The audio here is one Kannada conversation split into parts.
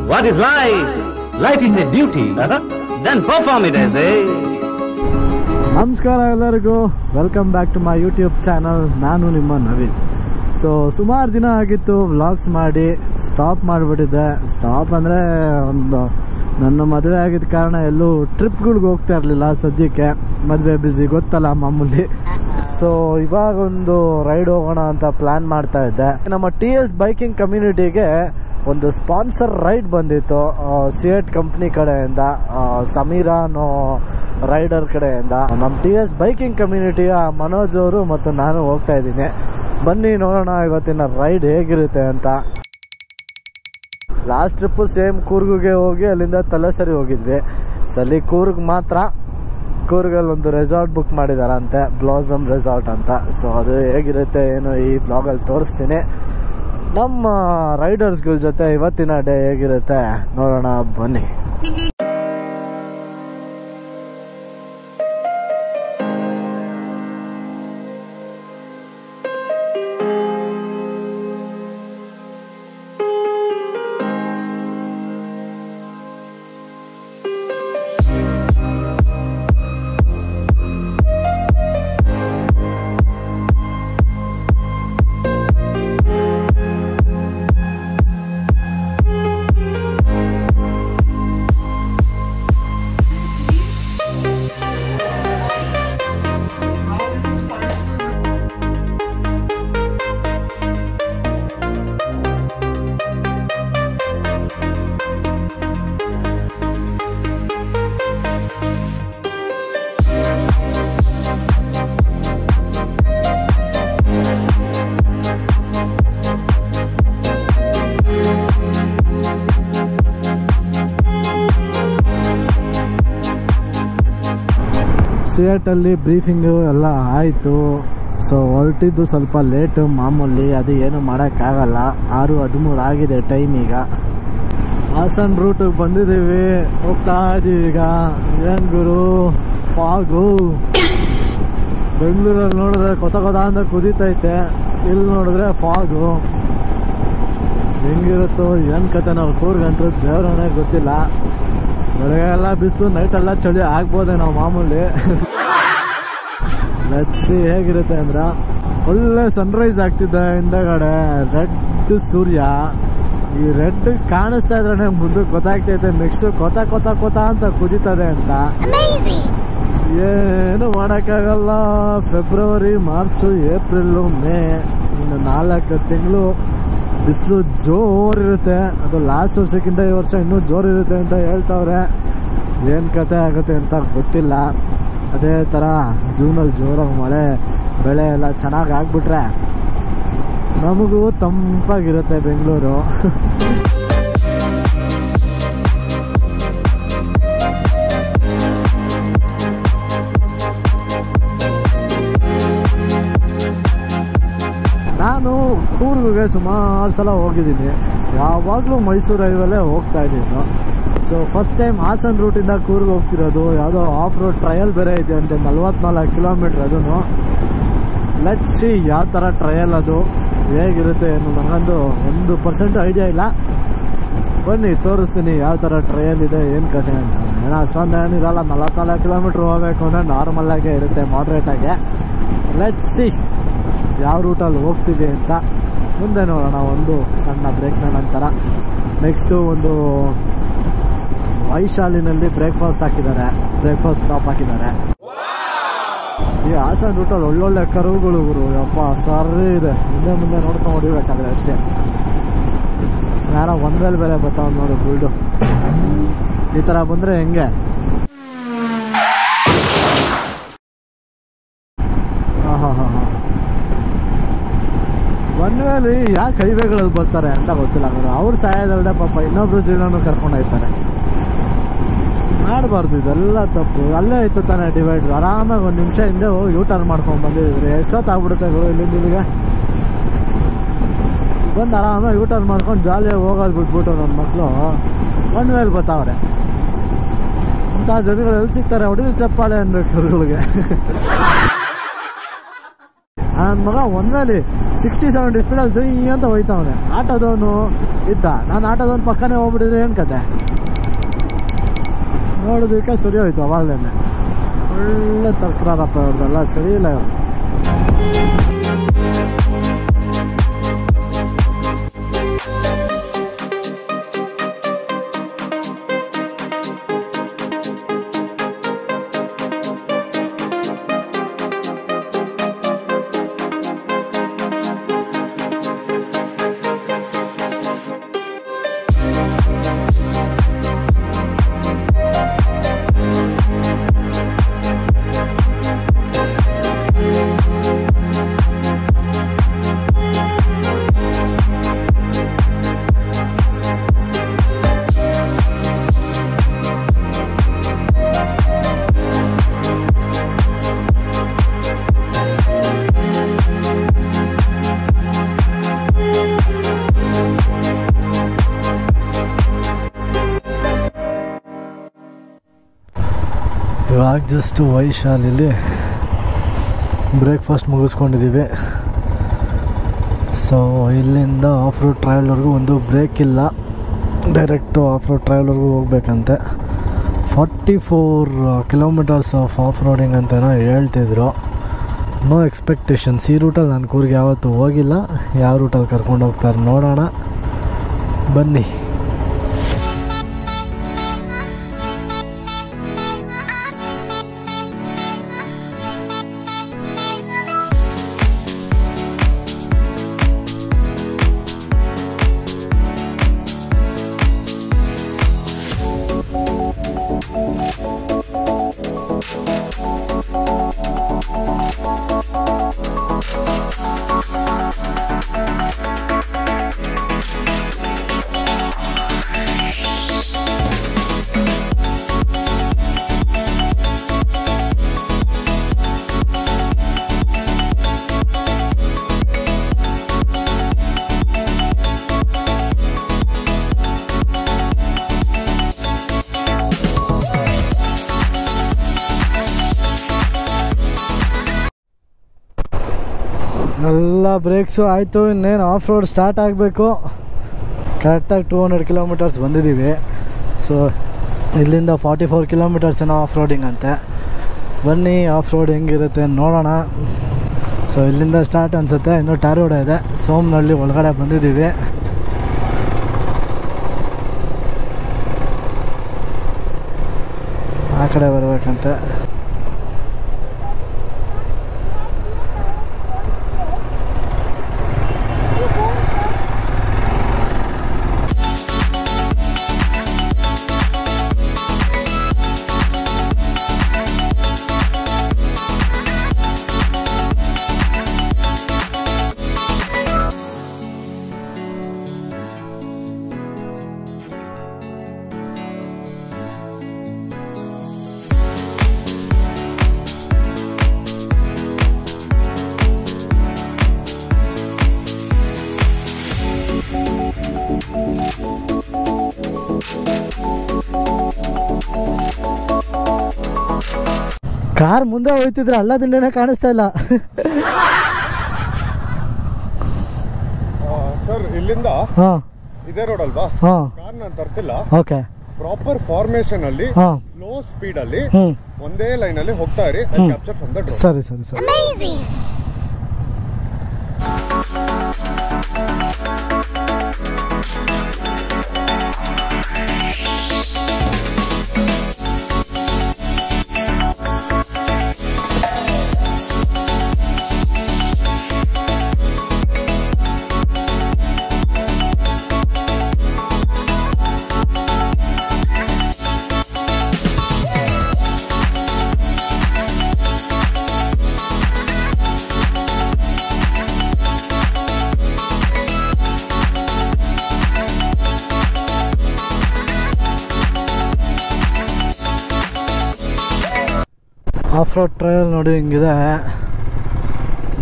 What is life? Life is a duty. Then perform it as a. ನಮಸ್ಕಾರ ಎಲ್ಲರಿಗೂ, welcome back to my YouTube channel. ನಾನು ನಿಮ್ಮ ನವೀನ್. ಸೊ ಸುಮಾರು ದಿನ ಆಗಿತ್ತು ವ್ಲಾಗ್ಸ್ ಮಾಡಿ, ಸ್ಟಾಪ್ ಮಾಡಿಬಿಟ್ಟಿದ್ದೆ. ಸ್ಟಾಪ್ ಅಂದರೆ ಒಂದು ನನ್ನ ಮದುವೆ ಆಗಿದ್ದ ಕಾರಣ ಎಲ್ಲೂ ಟ್ರಿಪ್ಗಳಿಗೆ ಹೋಗ್ತಾ ಇರಲಿಲ್ಲ ಸದ್ಯಕ್ಕೆ. ಮದುವೆ ಬ್ಯುಸಿ ಗೊತ್ತಲ್ಲ ಮಾಮೂಲಿ. ಸೊ ಇವಾಗ ಒಂದು ರೈಡ್ ಹೋಗೋಣ ಅಂತ ಪ್ಲ್ಯಾನ್ ಮಾಡ್ತಾ ಇದ್ದೆ. ನಮ್ಮ TS ಬೈಕಿಂಗ್ ಕಮ್ಯುನಿಟಿಗೆ ಒಂದು ಸ್ಪಾನ್ಸರ್ ರೈಡ್ ಬಂದಿತ್ತು ಸಿಯೆಟ್ ಕಂಪ್ನಿ ಕಡೆಯಿಂದ, ಸಮೀರಾ ಅನ್ನೋ ರೈಡರ್ ಕಡೆಯಿಂದ. ನಮ್ಮ TS ಬೈಕಿಂಗ್ ಕಮ್ಯುನಿಟಿಯ ಮನೋಜ್ ಅವರು ಮತ್ತು ನಾನು ಹೋಗ್ತಾ ಇದ್ದೀನಿ. ಬನ್ನಿ ನೋಡೋಣ ಇವತ್ತಿನ ರೈಡ್ ಹೇಗಿರುತ್ತೆ ಅಂತ. ಲಾಸ್ಟ್ ಟ್ರಿಪ್ಪು ಸೇಮ್ ಕೂರ್ಗಿಗೆ ಹೋಗಿ ಅಲ್ಲಿಂದ ತಲಸರಿ ಹೋಗಿದ್ವಿ. ಸಲಿ ಕೂರ್ಗ್ ಮಾತ್ರ, ಕೂರ್ಗಲ್ಲಿ ಒಂದು ರೆಸಾರ್ಟ್ ಬುಕ್ ಮಾಡಿದಾರಂತೆ, ಬ್ಲಾಸಮ್ ರೆಸಾರ್ಟ್ ಅಂತ. ಸೊ ಅದು ಹೇಗಿರುತ್ತೆ ಏನು ಈ ಬ್ಲಾಗಲ್ಲಿ ತೋರಿಸ್ತೀನಿ. ನಮ್ಮ ರೈಡರ್ಸ್ಗಳ ಜೊತೆ ಇವತ್ತಿನ ಡೇ ಹೇಗಿರುತ್ತೆ ನೋಡೋಣ ಬನ್ನಿ. ಸಿಯೆಟಲ್ಲಿ ಬ್ರೀಫಿಂಗು ಎಲ್ಲ ಆಯಿತು. ಸೊ ಹೊರಟಿದ್ದು ಸ್ವಲ್ಪ ಲೇಟು ಮಾಮೂಲಿ, ಅದು ಏನು ಮಾಡೋಕ್ಕಾಗಲ್ಲ. 6:13 ಆಗಿದೆ ಟೈಮ್. ಈಗ ಹಾಸನ್ ರೂಟಿಗೆ ಬಂದಿದ್ದೀವಿ, ಹೋಗ್ತಾ ಇದ್ದೀವಿ. ಈಗ ಏನು ಗುರು ಫಾಗು. ಬೆಂಗಳೂರಲ್ಲಿ ನೋಡಿದ್ರೆ ಕೊತ ಅಂತ ಕುದೀತೈತೆ, ಇಲ್ಲಿ ನೋಡಿದ್ರೆ ಫಾಗು. ಹೆಂಗಿರುತ್ತೋ ಏನು ಕತೆ, ನಾವು ಕೂರ್ಗಂತೂ ದೇವ್ರನೇ ಗೊತ್ತಿಲ್ಲ. ಬೆಳಗ್ಗೆ ಎಲ್ಲ ಬಿಸಿಲು, ನೈಟೆಲ್ಲ ಚಳಿ ಆಗ್ಬೋದೆ ನಾವು ಮಾಮೂಲಿ. ಲಟ್ಸಿ ಹೇಗಿರುತ್ತೆ ಅಂದ್ರೆ ಒಳ್ಳೆ ಸನ್ರೈಸ್ ಆಗ್ತಿದೆ ಹಿಂದಗಡೆ. ರೆಡ್ ಸೂರ್ಯ, ಈ ರೆಡ್ ಕಾಣಿಸ್ತಾ ಇದ್ರೆ ಮುಂದಕ್ಕೆ ಗೊತ್ತಾಗ್ತೈತೆ ನೆಕ್ಸ್ಟ್ ಕೊತ ಕೊತ ಕೊತ ಅಂತ ಕುದೀತದೆ ಅಂತ. ಏನು ಮಾಡೋಕ್ಕಾಗಲ್ಲ. ಫೆಬ್ರವರಿ, ಮಾರ್ಚು, ಏಪ್ರಿಲು, ಮೇ ಇನ್ನು 4 ತಿಂಗಳು ಬಿಸಿಲು ಜೋರಿರುತ್ತೆ. ಅದು ಲಾಸ್ಟ್ ವರ್ಷಕ್ಕಿಂತ ಈ ವರ್ಷ ಇನ್ನೂ ಜೋರಿರುತ್ತೆ ಅಂತ ಹೇಳ್ತವ್ರೆ. ಏನು ಕತೆ ಆಗುತ್ತೆ ಅಂತ ಗೊತ್ತಿಲ್ಲ. ಅದೇ ಥರ ಜೂನಲ್ಲಿ ಜೋರಾಗಿ ಮಳೆ ಬೆಳೆ ಎಲ್ಲ ಚೆನ್ನಾಗಿ ಆಗ್ಬಿಟ್ರೆ ನಮಗೂ ತಂಪಾಗಿರುತ್ತೆ ಬೆಂಗಳೂರು. ನಾನು ಕೂರ್ಗಿಗೆ ಸುಮಾರು ಸಲ ಹೋಗಿದ್ದೀನಿ. ಯಾವಾಗಲೂ ಮೈಸೂರು ಹೈವಲ್ಲೇ ಹೋಗ್ತಾ ಇದ್ದೀನಿ. ಸೊ ಫಸ್ಟ್ ಟೈಮ್ ಹಾಸನ್ ರೂಟಿಂದ ಕೂರ್ಗ್ ಹೋಗ್ತಿರೋದು. ಯಾವುದೋ ಆಫ್ ರೋಡ್ ಟ್ರಯಲ್ ಬೇರೆ ಇದೆ ಅಂತೆ, 44 ಕಿಲೋಮೀಟ್ರ್. ಅದೂ ಲೆಟ್ಸ್ ಸಿ ಯಾವ ಥರ ಟ್ರಯಲ್ ಅದು ಹೇಗಿರುತ್ತೆ ಏನು, ನನಗಂದು 1% ಐಡಿಯಾ ಇಲ್ಲ. ಬನ್ನಿ ತೋರಿಸ್ತೀನಿ ಯಾವ ಥರ ಟ್ರಯಲ್ ಇದೆ, ಏನು ಕತೆ ಅಂತ. ಏನೋ ಅಷ್ಟೊಂದು ಏನಿರಲ್ಲ, 44 ಕಿಲೋಮೀಟ್ರ್ ಹೋಗಬೇಕು ಅಂದರೆ ನಾರ್ಮಲ್ಲಾಗೇ ಇರುತ್ತೆ, ಮಾಡ್ರೇಟಾಗೆ. ಲೆಟ್ಸ್ ಸಿ ಯಾವ ರೂಟಲ್ಲಿ ಹೋಗ್ತೀವಿ ಅಂತ ಮುಂದೆ ನೋಡೋಣ. ಒಂದು ಸಣ್ಣ ಬ್ರೇಕ್ನ ನಂತರ ನೆಕ್ಸ್ಟು ಒಂದು ವೈಶಾಲಿನಲ್ಲಿ ಬ್ರೇಕ್ಫಾಸ್ಟ್ ಸ್ಟಾಪ್ ಹಾಕಿದ್ದಾರೆ. ಈ ಹಾಸನ್ ರೂಟಲ್ಲಿ ಒಳ್ಳೊಳ್ಳೆ ಕರುಗಳು ಗುರು, ಯಪ್ಪ ಸರಿ ಇದೆ. ಮುಂದೆ ನೋಡ್ಕೊಂಡು ಹೊಡಿಬೇಕಾದ್ರೆ ಅಷ್ಟೇ. ಯಾರೋ ಒಂದ್ರಲ್ಲಿ ಬೇರೆ ಬರ್ತಾವ ನೋಡು ಬಿಲ್ಡು. ಈ ಥರ ಬಂದರೆ ಹೆಂಗೆ? ಹಾಂ ಒಂದ್ವೇಲಿ ಯಾಕೆ ಹೈವೇಗಳಲ್ಲಿ ಬರ್ತಾರೆ ಅಂತ ಗೊತ್ತಿಲ್ಲ. ಅವ್ರ ಸಹಾಯದಲ್ಲದೆ ಪಾಪ ಇನ್ನೊಬ್ರು ಜೀವನೂ ಕರ್ಕೊಂಡು ಹೋಗ್ತಾರೆ. ಮಾಡಬಾರ್ದು, ಇದೆಲ್ಲ ತಪ್ಪು. ಅಲ್ಲೇ ಇತ್ತು ತಾನೇ ಡಿವೈಡ್ರು. ಆರಾಮಾಗಿ 1 ನಿಮಿಷ ಹಿಂದೆ ಹೋಗಿ ಯೂಟರ್ನ್ ಮಾಡ್ಕೊಂಡು ಬಂದಿದ್ರಿ. ಎಷ್ಟೊತ್ತಾಗ್ಬಿಡುತ್ತೆ ಗುರು ಇಲ್ಲಿಂದ ಬಂದು ಆರಾಮಾಗಿ ಯೂಟರ್ನ್ ಮಾಡ್ಕೊಂಡು ಜಾಲಿಯಾಗಿ ಹೋಗೋದು ಬಿಟ್ಬಿಟ್ಟು ನನ್ನ ಮಕ್ಕಳು ಒಂದು ವೇಲ್ ಬರ್ತಾವ್ರೆ. ಅಂತ ಜನಗಳು ಎಲ್ಲಿ ಸಿಗ್ತಾರೆ? ಹೊಡಿದು ಚಪ್ಪಾಳೆ ಅನ್ಬೇಕು ಇವ್ರುಗಳಿಗೆ. ನನ್ನ ಮಗ ಒಂದ್ರಲ್ಲಿ 60-70 ಸ್ಪೀಡಲ್ಲಿ ಜೊಯ್ ಅಂತ ಹೋಯ್ತವನೆ. ಆಟೋದವನು ಇದ್ದ, ನಾನು ಆಟೋದವನು ಪಕ್ಕನೇ ಹೋಗ್ಬಿಟ್ಟಿದ್ರೆ ಏನು ಕತೆ. ನೋಡೋದಕ್ಕೆ ಸರಿ ಹೋಯ್ತು ಅವಾಗಲೇ. ಒಳ್ಳೆ ತರ್ಕರಾರಪ್ಪ ಅವ್ರದ್ದೆಲ್ಲ ಸರಿ ಇಲ್ಲ ಇವರು. ಇವಾಗ ಜಸ್ಟ್ ವೈಶಾಲಿಲಿ ಬ್ರೇಕ್ಫಾಸ್ಟ್ ಮುಗಿಸ್ಕೊಂಡಿದ್ದೀವಿ. ಸೊ ಇಲ್ಲಿಂದ ಆಫ್ ರೋಡ್ ಟ್ರಾವೆಲ್ವರೆಗೂ ಒಂದು ಬ್ರೇಕ್ ಇಲ್ಲ, ಡೈರೆಕ್ಟು ಆಫ್ ರೋಡ್ ಟ್ರಾವೆಲ್ವರೆಗೂ ಹೋಗ್ಬೇಕಂತೆ. 44 ಕಿಲೋಮೀಟರ್ಸ್ ಆಫ್ ರೋಡಿಂಗ್ ಅಂತಲೋ ಹೇಳ್ತಿದ್ರು. No expectations. ಈ ರೂಟಲ್ಲಿ ನಾನು ಕೂರ್ಗೆ ಯಾವತ್ತೂ ಹೋಗಿಲ್ಲ, ಯಾವ ರೂಟಲ್ಲಿ ಕರ್ಕೊಂಡು ಹೋಗ್ತಾರೆ ನೋಡೋಣ ಬನ್ನಿ. ಎಲ್ಲ ಬ್ರೇಕ್ಸು ಆಯಿತು. ಇನ್ನೇನು ಆಫ್ ರೋಡ್ ಸ್ಟಾರ್ಟ್ ಆಗಬೇಕು. ಕರೆಕ್ಟಾಗಿ 200 ಕಿಲೋಮೀಟರ್ಸ್ ಬಂದಿದ್ದೀವಿ. ಸೊ ಇಲ್ಲಿಂದ 44 ಕಿಲೋಮೀಟರ್ಸ್ ಏನೋ ಆಫ್ ರೋಡಿಂಗ್ ಅಂತೆ. ಬನ್ನಿ ಆಫ್ ರೋಡ್ ಹೆಂಗಿರುತ್ತೆ ನೋಡೋಣ. ಸೊ ಇಲ್ಲಿಂದ ಸ್ಟಾರ್ಟ್ ಅನಿಸುತ್ತೆ. ಇನ್ನೂ ಟಾರ್ ರೋಡ್ ಇದೆ. ಸೋಮನಹಳ್ಳಿ ಒಳಗಡೆ ಬಂದಿದ್ದೀವಿ. ಆ ಕಡೆ ಬರಬೇಕಂತೆ. ಕಾರ್ ಮುಂದೆ ಹೋಯ್ತಿದ್ರೆ ಅಲ್ಲ ದಿಂಡೇನೆ ಕಾಣಿಸ್ತಾ ಇಲ್ಲ. ಸರ್ ಇಲ್ಲಿಂದ ಹಾಂ ಇದೇ ರೋಡ್ ಅಲ್ವಾ? ಹಾಂ ಕಾರ್ ನಾನು ತರ್ತಿಲ್ಲ. ಓಕೆ. ಪ್ರಾಪರ್ ಫಾರ್ಮೇಶನ್ ಅಲ್ಲಿ ಲೋ ಸ್ಪೀಡ್ ಅಲ್ಲಿ ಒಂದೇ ಲೈನ್ ಅಲ್ಲಿ ಹೋಗ್ತಾ ಇರಿ. Capture from the drone. ಸರಿ ಸರಿ ಸರಿ. ಆಫ್ ರೋಡ್ ಟ್ರಯಲ್ ನೋಡಿ ಹಿಂಗಿದೆ.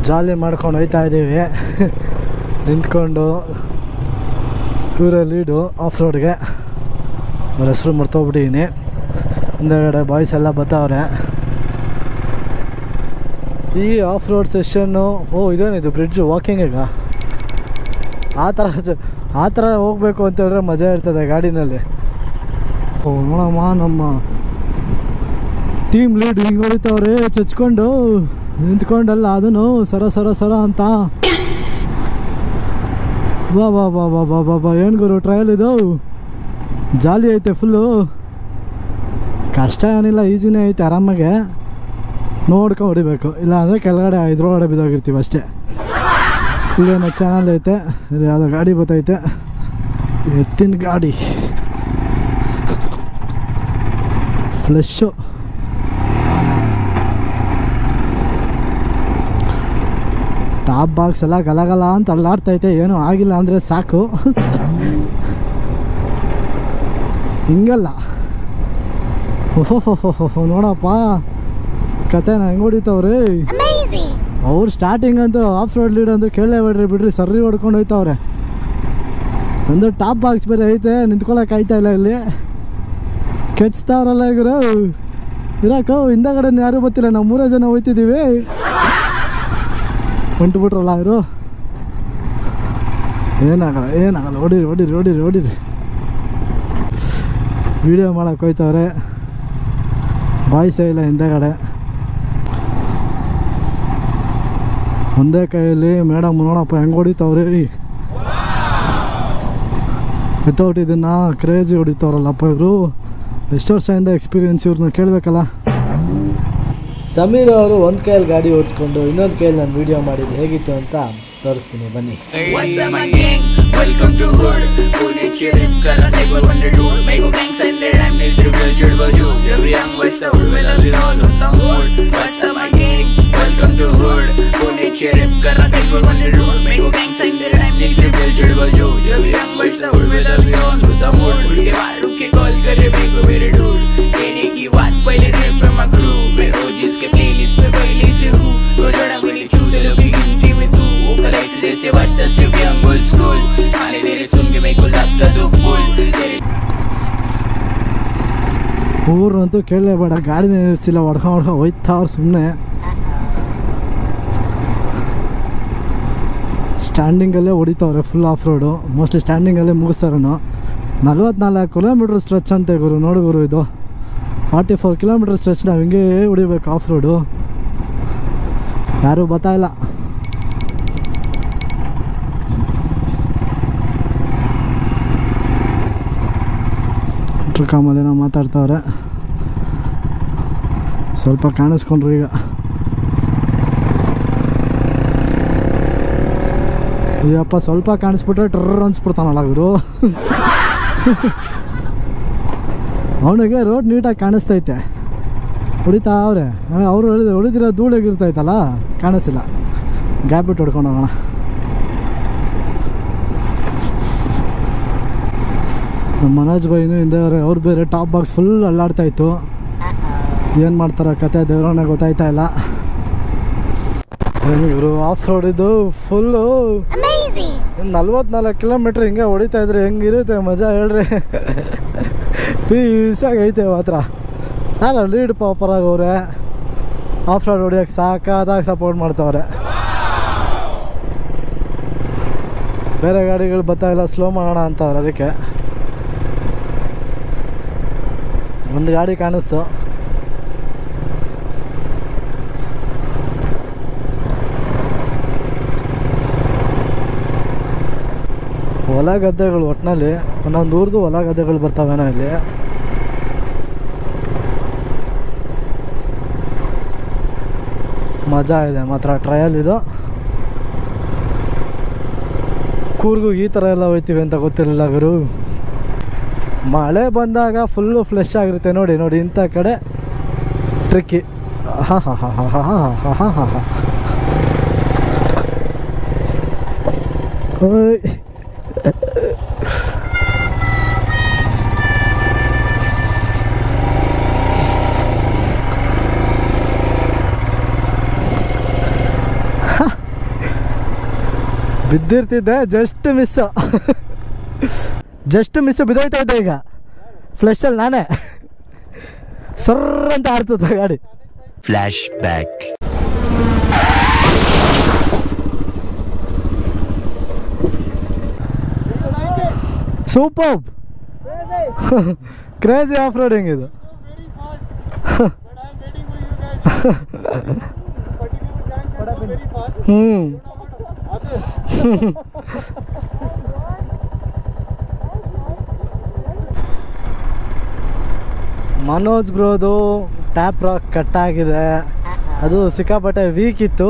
ಜಾಲಿ ಮಾಡ್ಕೊಂಡು ಹೋಗ್ತಾ ಇದ್ದೀವಿ ನಿಂತ್ಕೊಂಡು. ಇವರೇ ಲೀಡು ಆಫ್ ರೋಡ್ಗೆ. ಅವ್ರ ಹೆಸರು ಮರ್ತೋಗ್ಬಿಟ್ಟಿದ್ದೀನಿ. ಹಿಂದೆಗಡೆ ಬಾಯ್ಸ್ ಎಲ್ಲ ಬರ್ತಾವ್ರೆ. ಈ ಆಫ್ ರೋಡ್ ಸೆಷನ್ನು. ಇದೇನಿದು ಬ್ರಿಡ್ಜು ವಾಕಿಂಗಿಗ ಆ ಥರ ಹೋಗ್ಬೇಕು ಅಂತ ಹೇಳಿದ್ರೆ ಮಜಾ ಇರ್ತದೆ ಗಾಡಿನಲ್ಲಿ. ನೋಡಮ್ಮ ನಮ್ಮ ಟೀಮ್ ಲೀಡ್ ಹಿಂಗೆ ಹೊಡಿತವ್ರೆ ಚಚ್ಕೊಂಡು ನಿಂತ್ಕೊಂಡಲ್ಲ ಅದನ್ನು ಸರ ಅಂತ. ಬಾ ಏನು ಗುರು ಟ್ರಯಲ್ ಇದು ಜಾಲಿ ಐತೆ ಫುಲ್ಲು. ಕಷ್ಟ ಏನಿಲ್ಲ, ಈಸಿನೇ ಐತೆ, ಆರಾಮಾಗೆ ನೋಡ್ಕೊಂಡು ಹೊಡಿಬೇಕು. ಇಲ್ಲ ಅಂದರೆ ಕೆಳಗಡೆ ಇದ್ರೊಳಗಡೆ ಬಿದ್ದೋಗಿರ್ತೀವಿ ಅಷ್ಟೇ. ಇಲ್ಲೇನೋ ಚಾನಲ್ ಐತೆ, ಯಾವುದೋ ಗಾಡಿ ಬರ್ತೈತೆ, ಎತ್ತಿನ ಗಾಡಿ ಫ್ಲೆಶ್ಶು. ಟಾಪ್ ಬಾಕ್ಸ್ ಎಲ್ಲ ಗಲಗಲ ಅಂತ ಅಲ್ಲಾಡ್ತೈತೆ, ಏನೂ ಆಗಿಲ್ಲ ಅಂದರೆ ಸಾಕು. ಹಿಂಗಲ್ಲ, ಓಹೋ ನೋಡಪ್ಪ ಕತೆನ ಹೆಂಗೆ ಹೊಡಿತಾವ್ರಿ ಅವ್ರು. ಸ್ಟಾರ್ಟಿಂಗ್ ಅಂತೂ ಆಫ್ ರೋಡ್ ಲೀಡ್ ಅಂತೂ ಕೇಳೇ ಬಿಡ್ರಿ, ಸರ್ರಿ ಹೊಡ್ಕೊಂಡು ಹೋಯ್ತವ್ರೆ. ನಂದು ಟಾಪ್ ಬಾಕ್ಸ್ ಬೇರೆ ಐತೆ, ನಿಂತ್ಕೊಳಕ್ಕೆ ಆಯ್ತಾ ಇಲ್ಲ ಇಲ್ಲಿ. ಕೆಚ್ತಾವ್ರಲ್ಲ ಇವರು ಇರಾಕೋ. ಹಿಂದಗಡೆ ಯಾರೂ ಗೊತ್ತಿಲ್ಲ, ನಾವು 3 ಜನ ಹೋಯ್ತಿದ್ದೀವಿ. ಹೊಂಟ್ಬಿಟ್ರಲ್ಲ ಇವರು. ಏನಾಗಲ್ಲ ಹೊಡೀರಿ. ವಿಡಿಯೋ ಮಾಡಕ್ಕೆ ಹೋಯ್ತವ್ರೆ, ಬಾಯ್ಸೇ ಇಲ್ಲ ಹಿಂದೆಗಡೆ. ಒಂದೇ ಕೈಯಲ್ಲಿ ಮೇಡಮ್ ನೋಡಪ್ಪ ಹೆಂಗೆ ಹೊಡಿತಾವ್ರಿ. ವಿತೌಟ್ ಇದನ್ನು ಕ್ರೇಜಿ ಹೊಡಿತಾವ್ರಲ್ಲಪ್ಪ ಇವರು. ಎಷ್ಟು ವರ್ಷದಿಂದ ಎಕ್ಸ್ಪೀರಿಯನ್ಸ್ ಇವ್ರನ್ನ ಕೇಳಬೇಕಲ್ಲ. ಸಮೀರ್ ಅವರು ಒಂದು ಕೈಯಲ್ಲಿ ಗಾಡಿ ಓಡಿಸ್ಕೊಂಡು ಇನ್ನೊಂದು ಕೈಯಲ್ಲಿ ನಾನು ವಿಡಿಯೋ ಮಾಡಿದ್ದು ಹೇಗಿತ್ತು ಅಂತ ತೋರಿಸ್ತೀನಿ ಬನ್ನಿ. जिसके प्लेलिस्ट में पहले से हूँ तो जड़ा मिली चूते लोग की गिनती में तू वो कलाई से जैसे वास्ता से भी अंगुल स्कूल आने तेरे सुन के मेरे को लगता तो फुल तेरे ಊರಂತೂ ಕೇಳಲೇಬೇಡ, ಗಾಡಿ ನಿಲ್ಲಿಸಿಲ್ಲ, ಹೊಡ್ಕೊಂಡು ಹೋಯ್ತಾವ್ರು ಸುಮ್ಮನೆ. ಸ್ಟ್ಯಾಂಡಿಂಗಲ್ಲೇ ಹೊಡಿತಾವ್ರೆ ಫುಲ್ ಆಫ್ ರೋಡು. ಮೋಸ್ಟ್ಲಿ ಸ್ಟ್ಯಾಂಡಿಂಗಲ್ಲೇ ಮುಗಿಸ್ತಾರೇನೋ. 44 ಕಿಲೋಮೀಟ್ರ್ ಸ್ಟ್ರೆಚ್ ಅಂತೆ ಗುರು. ನೋಡಿ ಗುರು, ಇದು 44 ಕಿಲೋಮೀಟ್ರ್ ಸ್ಟ್ರೆಚ್ ನಾವು ಹಿಂಗೆ ಹೊಡಿಬೇಕು ಆಫ್ ರೋಡು. ಯಾರೂ ಗೊತ್ತಾಯಿಲ್ಲ. ಕಾಮಲ್ಲಿ ನಾವು ಮಾತಾಡ್ತಾವ್ರೆ, ಸ್ವಲ್ಪ ಕಾಣಿಸ್ಕೊಂಡ್ರು ಈಗ. ಅಯ್ಯಪ್ಪ ಸ್ವಲ್ಪ ಕಾಣಿಸ್ಬಿಟ್ರೆ ಟ್ರರ್ ಅನ್ಸ್ಬಿಡ್ತಾನಲ್ಲ ಗುರು. ಅವನಿಗೆ ರೋಡ್ ನೀಟಾಗಿ ಕಾಣಿಸ್ತೈತೆ, ಹೊಡಿತಾವ್ರೆ. ಅವರು ಹೊಡಿದಿರೋ ಧೂಳಿಗಿರ್ತೈತಲ್ಲ, ಕಾಣಿಸಿಲ್ಲ. ಗ್ಯಾಪ್ ಬಿಟ್ಟು ಹೊಡ್ಕೊಂಡು ಹೋಗೋಣ. ನಮ್ಮ ಮನೋಜ್ ಬೈನು ಹಿಂದೆ ಅವ್ರು ಬೇರೆ ಟಾಪ್ ಬಾಕ್ಸ್ ಫುಲ್ ಅಲ್ಲಾಡ್ತಾಯಿತ್ತು. ಏನು ಮಾಡ್ತಾರೋ ಕತೆ ದೇವ್ರನ್ನ ಗೊತ್ತಾಯ್ತಾ ಇಲ್ಲ. ಇವರು ಆಫ್ ರೋಡ್ ಇದು ಫುಲ್ಲು 44 ಕಿಲೋಮೀಟ್ರ್ ಹಿಂಗೆ ಹೊಡಿತಾ ಇದ್ರೆ ಹೆಂಗಿರುತ್ತೆ ಮಜಾ ಹೇಳ್ರಿ. ಪೀಸಾಗೈತೆ ಮಾತ್ರ. ನಾನು ಲೀಡ್ ಪಾಪರಾಗವ್ರೆ, ಆಫ್ ರೋಡ್ ಹೊಡಿಯೋಕ್ಕೆ ಸಾಕಾದಾಗ ಸಪೋರ್ಟ್ ಮಾಡ್ತಾವ್ರೆ. ಬೇರೆ ಗಾಡಿಗಳು ಬರ್ತಾಯಿಲ್ಲ, ಸ್ಲೋ ಮಾಡೋಣ ಅಂತವ್ರೆ. ಅದಕ್ಕೆ ಒಂದು ಗಾಡಿ ಕಾಣಿಸ್ತು. ಹೊಲ ಗದ್ದೆಗಳು ಒಟ್ಟಿನಲ್ಲಿ ಒಂದೊಂದು ಊರ್ದು ಹೊಲ ಗದ್ದೆಗಳು ಬರ್ತಾವೇನೋ ಇಲ್ಲಿ. ಮಜಾ ಇದೆ ಮಾತ್ರ ಟ್ರಯಲ್ ಇದು. ಕೂರ್ಗು ಈ ಥರ ಎಲ್ಲ ಹೋಯ್ತೀವಿ ಅಂತ ಗೊತ್ತಿರಲಿಲ್ಲ ಗುರು. ಮಳೆ ಬಂದಾಗ ಫುಲ್ಲು ಫ್ಲೆಶ್ ಆಗಿರುತ್ತೆ. ನೋಡಿ ನೋಡಿ ಇಂಥ ಕಡೆ ಟ್ರಿಕ್ಕಿ. ಹಾ ಹಾ ಹಾ ಹಾ ಹಾ ಹಾ ಹಾ ಹಾ ಹಾ. ಬಿದ್ದಿರ್ತಿದ್ದೆ, ಜಸ್ಟ್ ಮಿಸ್ ಬಿದ್ದೋಯ್ತಾ ಇದ್ದೆ. ಈಗ ಫ್ಲೆಶಲ್ಲಿ ನಾನೇ ಸರ್ರ ಅಂತ ಆಡ್ತದೆ ಗಾಡಿ. Flash back. Super crazy off roading ಇದು. ಮನೋಜ್ ಬ್ರೋದು ಟ್ಯಾಪ್ ರಾಕ್ ಕಟ್ಟಾಗಿದೆ. ಅದು ಸಿಕ್ಕಾಪಟ್ಟೆ ವೀಕ್ ಇತ್ತು,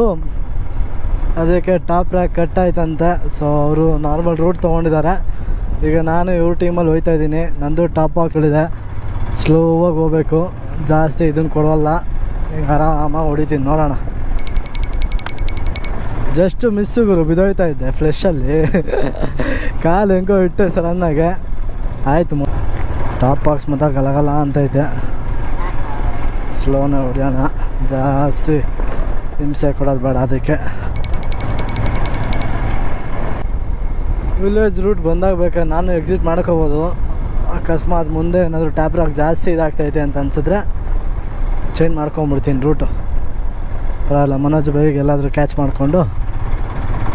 ಅದಕ್ಕೆ ಟಾಪ್ ರ್ಯಾಕ್ ಕಟ್ಟಾಯ್ತಂತೆ. ಸೊ ಅವರು ನಾರ್ಮಲ್ ರೂಟ್ ತೊಗೊಂಡಿದ್ದಾರೆ. ಈಗ ನಾನು ಇವ್ರ ಟೀಮಲ್ಲಿ ಹೋಗ್ತಾ ಇದ್ದೀನಿ. ನಂದು ಟಾಪ್ ಹಾಕ್ಗಳಿದೆ, ಸ್ಲೋವಾಗಿ ಹೋಗ್ಬೇಕು, ಜಾಸ್ತಿ ಇದನ್ನು ಕೊಡವಲ್ಲ. ಈಗ ಆರಾಮಾಗಿ ಹೊಡಿತೀನಿ, ನೋಡೋಣ. ಜಸ್ಟ್ ಮಿಸ್ಸು ಗುರು, ಬಿದ್ದೋಯ್ತಾ ಇದ್ದೆ ಫ್ಲೆಶಲ್ಲಿ. ಕಾಲು ಹೆಂಗೋ ಇಟ್ಟೆ ಸಡನ್ನಾಗೆ, ಆಯಿತು. ಟಾಪ್ ಬಾಕ್ಸ್ ಮಾತ್ರ ಗಲಗಲ ಅಂತೈತೆ. ಸ್ಲೋನೇ ಹೊಡಿಯೋಣ, ಜಾಸ್ತಿ ಹಿಂಸೆ ಕೊಡೋದು ಬೇಡ. ಅದಕ್ಕೆ ವಿಲೇಜ್ ರೂಟ್ ಬಂದಾಗ ಬೇಕಾದ್ರೆ ನಾನು ಎಕ್ಸಿಟ್ ಮಾಡ್ಕೋಬೋದು. ಅಕಸ್ಮಾತ್ ಮುಂದೆ ಏನಾದರೂ ಟ್ಯಾಪ್ ರಾಕ್ ಜಾಸ್ತಿ ಇದಾಗ್ತೈತೆ ಅಂತ ಅನ್ಸಿದ್ರೆ ಚೇಂಜ್ ಮಾಡ್ಕೊಂಬಿಡ್ತೀನಿ ರೂಟು. ಬರಲ್ಲ, ಮನೋಜ್ ಬೈಗೆ ಎಲ್ಲಾದರೂ ಕ್ಯಾಚ್ ಮಾಡಿಕೊಂಡು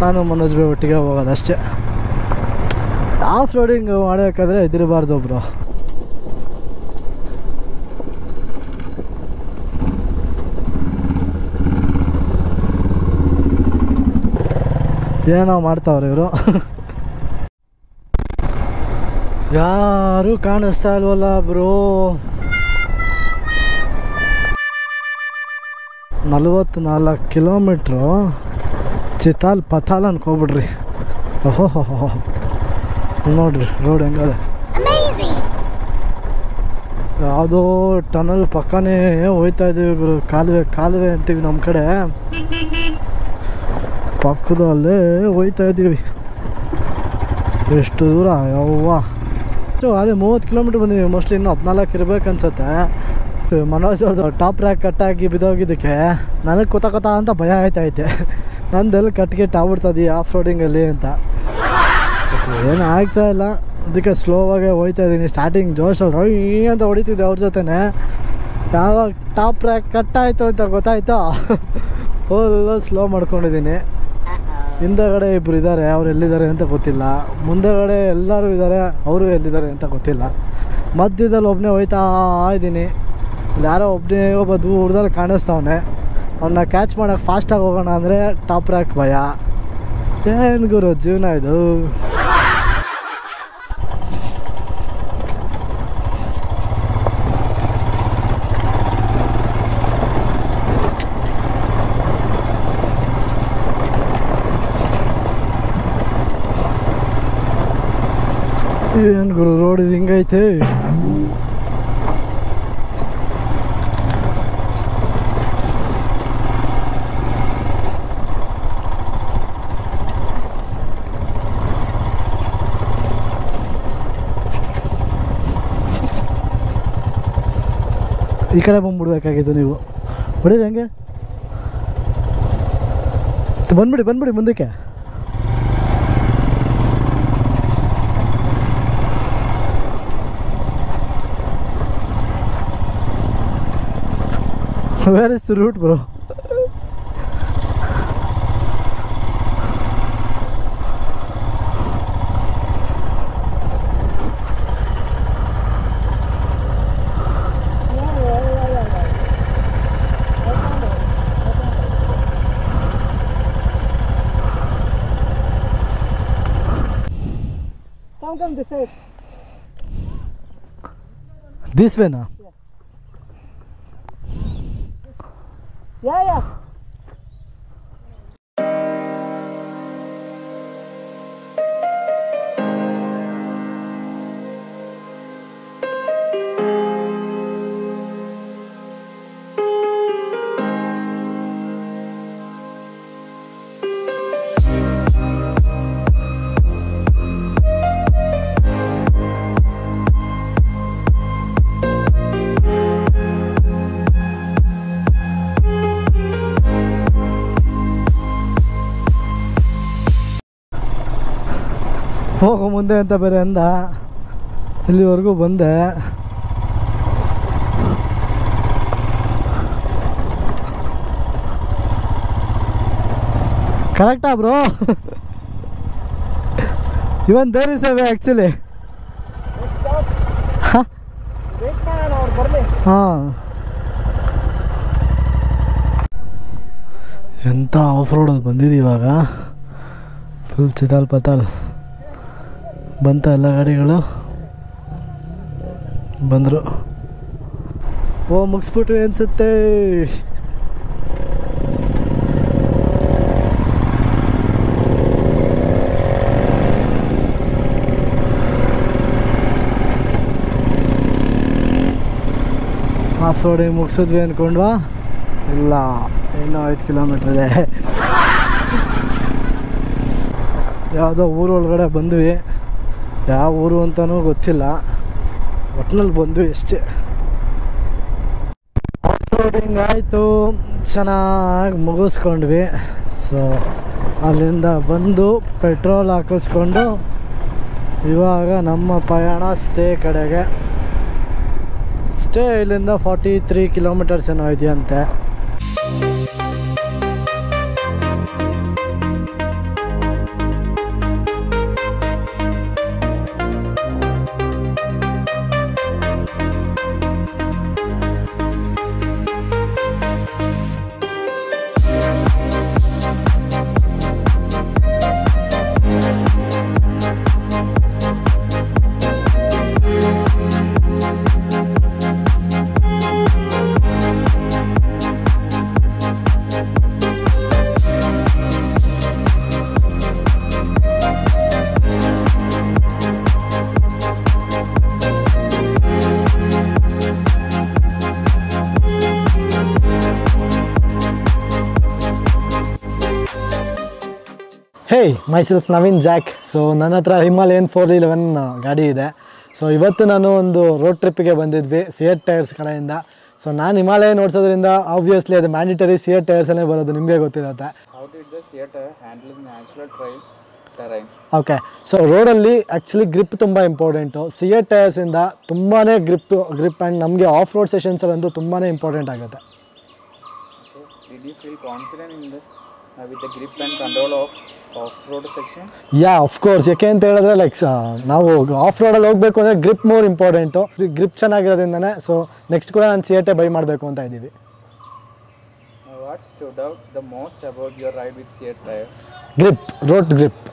ನಾನು ಮನೋಜ್ ಬೈ ಒಟ್ಟಿಗೆ ಹೋಗೋದಷ್ಟೇ. ಆಫ್ ರೋಡಿಂಗ್ ಮಾಡಬೇಕಾದ್ರೆ ಹೆದರಬಾರ್ದು ಒಬ್ಬರು. ಏನೋ ಮಾಡ್ತಾವ್ರೆ ಇವರು. ಯಾರೂ ಕಾಣಿಸ್ತಾ ಇಲ್ವಲ್ಲ ಬ್ರೋ. 44 ಕಿಲೋಮೀಟ್ರು ಚಿತಾಲ್ ಪತಾಲ್ ಅನ್ಕೋಬಿಡ್ರಿ. ಓಹೋ ನೋಡ್ರಿ ರೋಡ್ ಹೆಂಗದೆ. ಯಾವುದೋ ಟನಲ್ ಪಕ್ಕನೇ ಹೋಯ್ತಾ ಇದ್ದೀವಿ ಗುರು. ಕಾಲುವೆ ಅಂತೀವಿ ನಮ್ಮ ಕಡೆ, ಪಕ್ಕದಲ್ಲೇ ಹೋಯ್ತಾ ಇದ್ದೀವಿ. ಎಷ್ಟು ದೂರ ಯವ್ವ. ಅದೇ 30 ಕಿಲೋಮೀಟ್ರ್ ಬಂದೀವಿ. ಮೋಸ್ಟ್ಲಿ ಇನ್ನೂ 14 ಇರ್ಬೇಕು ಅನ್ಸುತ್ತೆ. ಮನೋಜ್ ಅವ್ರದ್ದು ಟಾಪ್ ರ್ಯಾಕ್ ಕಟ್ಟಾಗಿ ಬಿದ್ದೋಗಿದ್ದಕ್ಕೆ ನನಗೆ ಕೊತ ಅಂತ ಭಯ ಆಯ್ತೈತೆ. ನಂದೆಲ್ಲ ಕಟ್ಗೆಟ್ ಆಗ್ಬಿಡ್ತದೆ ಆಫ್ ರೋಡಿಂಗಲ್ಲಿ ಅಂತ. ಏನು ಆಗ್ತಾ ಇಲ್ಲ, ಅದಕ್ಕೆ ಸ್ಲೋವಾಗೇ ಹೋಯ್ತಾ ಇದ್ದೀನಿ. ಸ್ಟಾರ್ಟಿಂಗ್ ಜೋಶಲ್ಲಿ ರೈ ಅಂತ ಹೊಡಿತಿದ್ದೆ ಅವ್ರ ಜೊತೆನೆ. ಯಾವಾಗ ಟಾಪ್ ರ್ಯಾಕ್ ಕಟ್ಟಾಯಿತು ಅಂತ ಗೊತ್ತಾಯ್ತೋ ಫುಲ್ಲು ಸ್ಲೋ ಮಾಡ್ಕೊಂಡಿದ್ದೀನಿ. ಹಿಂದಗಡೆ ಇಬ್ಬರು ಇದ್ದಾರೆ, ಅವ್ರು ಎಲ್ಲಿದ್ದಾರೆ ಅಂತ ಗೊತ್ತಿಲ್ಲ. ಮುಂದೆಗಡೆ ಎಲ್ಲರೂ ಇದ್ದಾರೆ, ಅವರು ಎಲ್ಲಿದ್ದಾರೆ ಅಂತ ಗೊತ್ತಿಲ್ಲ. ಮಧ್ಯದಲ್ಲಿ ಒಬ್ಬನೇ ಹೋಯ್ತಾ ಇದ್ದೀನಿ. ಯಾರೋ ಒಬ್ಬನೇ ಒಬ್ಬ ದೂರದಲ್ಲಿ ಕಾಣಿಸ್ತವನೆ. ಅವನ್ನ ಕ್ಯಾಚ್ ಮಾಡೋಕ್ಕೆ ಫಾಸ್ಟಾಗಿ ಹೋಗೋಣ ಅಂದರೆ ಟಾಪ್ ರ್ಯಾಕ್ ಭಯ. ಏನು ಗುರು ಜೀವನ ಇದು. ಏನು ಗುರು ರೋಡ್ ಇದು ಹಿಂಗೈತೆ. ಈ ಕಡೆ ಬಂದ್ಬಿಡ್ಬೇಕಾಗಿತ್ತು ನೀವು. ಹೊಡೀರಿ ಹೆಂಗೆ, ಬಂದ್ಬಿಡಿ ಮುಂದಕ್ಕೆ. Where is the route, bro? Come this side. This way now. Yeah. ಹೋಗೋ ಮುಂದೆ ಅಂತ ಬೇರೆ ಅಂದ. ಇಲ್ಲಿವರೆಗೂ ಬಂದೆ. ಕರೆಕ್ಟಾ bro? Even there is away actually. ಹಾಂ, ಎಂಥ ಆಫ್ ರೋಡಲ್ಲಿ ಬಂದಿದ್ದು ಇವಾಗ. ಫುಲ್ ಚಿತಾಲ್ ಪತಾಲ್ ಬಂತ, ಎಲ್ಲ ಗಾಡಿಗಳು ಬಂದರು. ಓ ಮುಗಿಸ್ಬಿಟ್ಟು ಅನಿಸುತ್ತೆ. ಆಫ್ ರೋಡಿಗೆ ಮುಗಿಸಿದ್ವಿ ಅಂದ್ಕೊಂಡ್ವಾ? ಇಲ್ಲ, ಇನ್ನೂ 5 ಕಿಲೋಮೀಟ್ರ್ ಇದೆ. ಯಾವುದೋ ಊರೊಳಗಡೆ ಬಂದ್ವಿ, ಯಾವ ಊರು ಅಂತಲೂ ಗೊತ್ತಿಲ್ಲ, ಒಟ್ಟಿನಲ್ಲಿ ಬಂದ್ವಿ ಅಷ್ಟೇ. ಆಫ್ ರೋಡಿಂಗ್ ಆಯಿತು, ಚೆನ್ನಾಗಿ ಮುಗಿಸ್ಕೊಂಡ್ವಿ. ಸೊ ಅಲ್ಲಿಂದ ಬಂದು ಪೆಟ್ರೋಲ್ ಹಾಕಿಸ್ಕೊಂಡು ಇವಾಗ ನಮ್ಮ ಪಯಣ ಸ್ಟೇ ಕಡೆಗೆ. ಸ್ಟೇ ಇಲ್ಲಿಂದ 43 ಕಿಲೋಮೀಟರ್ಸ್ ಏನೋ ಇದೆಯಂತೆ. ಹೇ, ಮೈಸೆಲ್ಫ್ ನವೀನ್ ಜಾಕ್. ಸೊ ನನ್ನ ಹತ್ರ ಹಿಮಾಲಯನ್ 411 ಗಾಡಿ ಇದೆ. ಸೊ ಇವತ್ತು ನಾನು ಒಂದು ರೋಡ್ ಟ್ರಿಪ್ಪಿಗೆ ಬಂದಿದ್ವಿ ಸಿಯೆಟ್ ಟೈರ್ಸ್ ಕಡೆಯಿಂದ. ಸೊ ನಾನು ಹಿಮಾಲಯನ್ ಓಡಿಸೋದ್ರಿಂದ ಆಬ್ವಿಯಸ್ಲಿ ಅದು ಮ್ಯಾಂಡಿಟರಿ ಸಿಯೆಟ್ ಟೈರ್ಸಲ್ಲೇ ಬರೋದು, ನಿಮಗೆ ಗೊತ್ತಿರುತ್ತೆ. ಓಕೆ, ಸೊ ರೋಡಲ್ಲಿ ಆ್ಯಕ್ಚುಲಿ ಗ್ರಿಪ್ ತುಂಬ ಇಂಪಾರ್ಟೆಂಟು. ಸಿಯೆಟ್ ಟೈರ್ಸಿಂದ ತುಂಬಾ ಗ್ರಿಪ್ ಆ್ಯಂಡ್ ನಮಗೆ ಆಫ್ ರೋಡ್ ಸೆಷನ್ಸಲ್ಲಂತೂ ತುಂಬಾ ಇಂಪಾರ್ಟೆಂಟ್ ಆಗುತ್ತೆ. with the grip and control of off-road section? Yeah, of course. ಯಾಕೆ ಅಂತ ಹೇಳಿದ್ರೆ ಲೈಕ್ ನಾವು ಆಫ್ ರೋಡಲ್ಲಿ ಹೋಗಬೇಕು ಅಂದರೆ ಗ್ರಿಪ್ ಮೋರ್ ಇಂಪಾರ್ಟೆಂಟು. ಗ್ರಿಪ್ ಚೆನ್ನಾಗಿರೋದ್ರಿಂದನೇ ಸೊ ನೆಕ್ಸ್ಟ್ ಕೂಡ ನಾನು ಸಿಯೆಟೇ ಬೈ ಮಾಡಬೇಕು ಅಂತ ಇದ್ದೀವಿ. What stood out the most about your ride with Seat tires? Grip, road grip.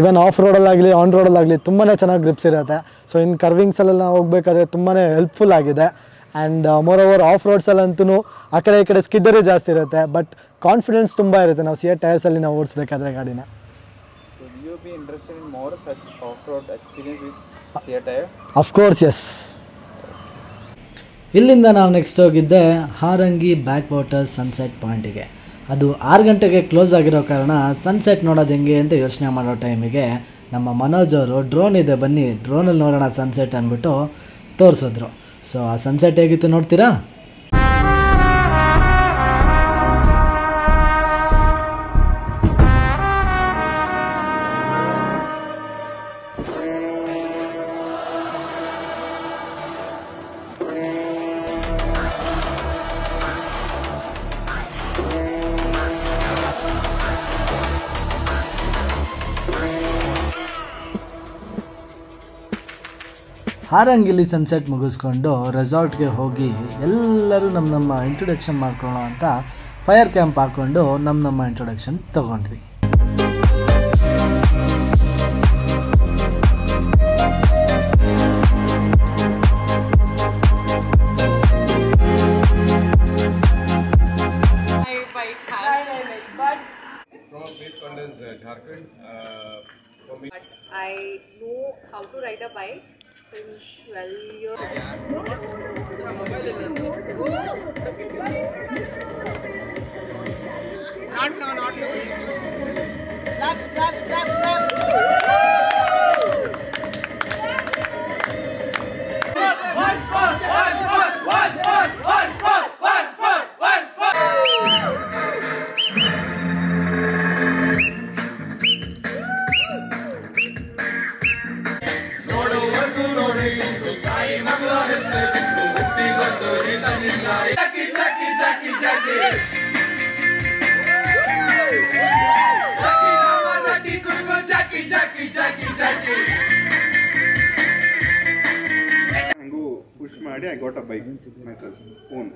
Even off ರೋಡಲ್ಲಾಗಲಿ ಆನ್ ರೋಡಲ್ಲಾಗಲಿ ತುಂಬಾ ಚೆನ್ನಾಗಿ ಗ್ರಿಪ್ಸ್ ಇರುತ್ತೆ. ಸೊ ಇನ್ನು ಕರ್ವಿಂಗ್ಸಲ್ಲೆಲ್ಲ ಹೋಗಬೇಕಾದ್ರೆ ತುಂಬಾ ಹೆಲ್ಪ್ಫುಲ್ ಆಗಿದೆ. ಆ್ಯಂಡ್ ಮೋರ್ ಓವರ್ ಆಫ್ ರೋಡ್ಸಲ್ಲಂತೂ ಆ ಕಡೆ ಈ ಕಡೆ ಸ್ಕಿಡ್ಡರೇ ಜಾಸ್ತಿ ಇರುತ್ತೆ, ಬಟ್ ಕಾನ್ಫಿಡೆನ್ಸ್ ತುಂಬ ಇರುತ್ತೆ ನಾವು ಸಿಯೆಟ್ ಟೈರ್ಸಲ್ಲಿ ನಾವು ಓಡಿಸ್ಬೇಕಾದ್ರೆ ಗಾಡಿನ. Would you be interested in more such off-road experience with Seat tire? Of course, yes. ಇಲ್ಲಿಂದ ನಾವು ನೆಕ್ಸ್ಟ್ ಹೋಗಿದ್ದೆ ಹಾರಂಗಿ ಬ್ಯಾಕ್ ವಾಟರ್ ಸನ್ಸೆಟ್ ಪಾಯಿಂಟಿಗೆ. ಅದು 6 ಗಂಟೆಗೆ ಕ್ಲೋಸ್ ಆಗಿರೋ ಕಾರಣ ಸನ್ಸೆಟ್ ನೋಡೋದು ಹೆಂಗೆ ಅಂತ ಯೋಚನೆ ಮಾಡೋ ಟೈಮಿಗೆ ನಮ್ಮ ಮನೋಜ್ ಅವರು ಡ್ರೋನ್ ಇದೆ ಬನ್ನಿ ಡ್ರೋನಲ್ಲಿ ನೋಡೋಣ ಸನ್ಸೆಟ್ ಅಂದ್ಬಿಟ್ಟು ತೋರಿಸಿದ್ರು. ಸೊ ಆ ಸನ್ಸೆಟ್ ಹೇಗಿತ್ತು ನೋಡ್ತೀರಾ? ಹಾರಂಗಿಲಿ ಸನ್ಸೆಟ್ ಮುಗಿಸ್ಕೊಂಡು ರೆಸಾರ್ಟ್ಗೆ ಹೋಗಿ ಎಲ್ಲರೂ ನಮ್ಮ ಇಂಟ್ರೊಡಕ್ಷನ್ ಮಾಡ್ಕೊಳ್ಳೋ ಅಂತ ಫೈರ್ ಕ್ಯಾಂಪ್ ಹಾಕ್ಕೊಂಡು ನಮ್ಮ ಇಂಟ್ರೊಡಕ್ಷನ್ ತೊಗೊಂಡ್ವಿ. I know how to ride a bike since 12 years. Not now. Clap. Jackie. Push ಮಾಡಿ I got a bike myself own.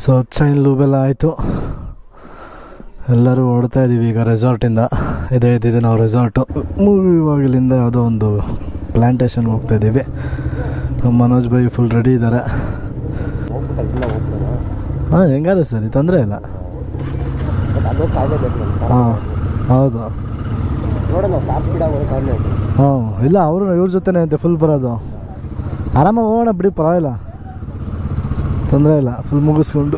So chain ಲೂಬೆಲ್ಲ ಆಯಿತು, ಎಲ್ಲರೂ ಓಡ್ತಾ ಇದ್ದೀವಿ ಈಗ ರೆಸಾರ್ಟಿಂದ. ಇದೆ ನಾವು ರೆಸಾರ್ಟು ಇವಾಗಿಲಿಂದ ಯಾವುದೋ ಒಂದು ಪ್ಲ್ಯಾಂಟೇಷನ್ಗೆ ಹೋಗ್ತಾ ಇದ್ದೀವಿ. ನಮ್ಮ ಮನೋಜ್ ಬೈ ಫುಲ್ ರೆಡಿ ಇದ್ದಾರೆ. ಹಾಂ ಹೆಂಗಾರು ಸರಿ, ತೊಂದರೆ ಇಲ್ಲ. ಹಾಂ ಹೌದು, ಹಾಂ ಇಲ್ಲ ಅವರು ಇವ್ರ ಜೊತೆನೇ ಅಂತೆ ಫುಲ್ ಬರೋದು. ಆರಾಮಾಗಿ ಹೋಗೋಣ ಬಿಡಿ, ಪರವಾಗಿಲ್ಲ, ತೊಂದರೆ ಇಲ್ಲ. ಫುಲ್ ಮುಗಿಸ್ಕೊಂಡು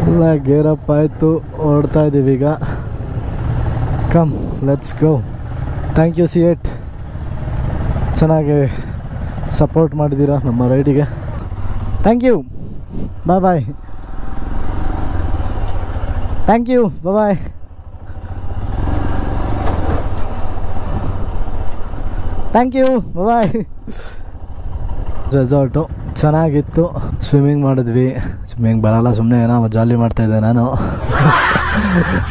ಎಲ್ಲ ಗೇರಪ್ ಆಯಿತು, ಓಡ್ತಾ ಇದ್ದೀವಿ ಈಗ. Come let's go. Thank you C8, ಚೆನ್ನಾಗಿ ಸಪೋರ್ಟ್ ಮಾಡಿದ್ದೀರಾ ನಮ್ಮ ರೈಡಿಗೆ. Thank you, bye bye. Thank you, bye. Thank you, bye. Resort ಚೆನ್ನಾಗಿತ್ತು. ಸ್ವಿಮ್ಮಿಂಗ್ ಮಾಡಿದ್ವಿ. ಸ್ವಿಮ್ಮಿಂಗ್ ಬರೋಲ್ಲ, ಸುಮ್ಮನೆ ಏನೋ ಜಾಲಿ ಮಾಡ್ತಾಯಿದ್ದೆ ನಾನು.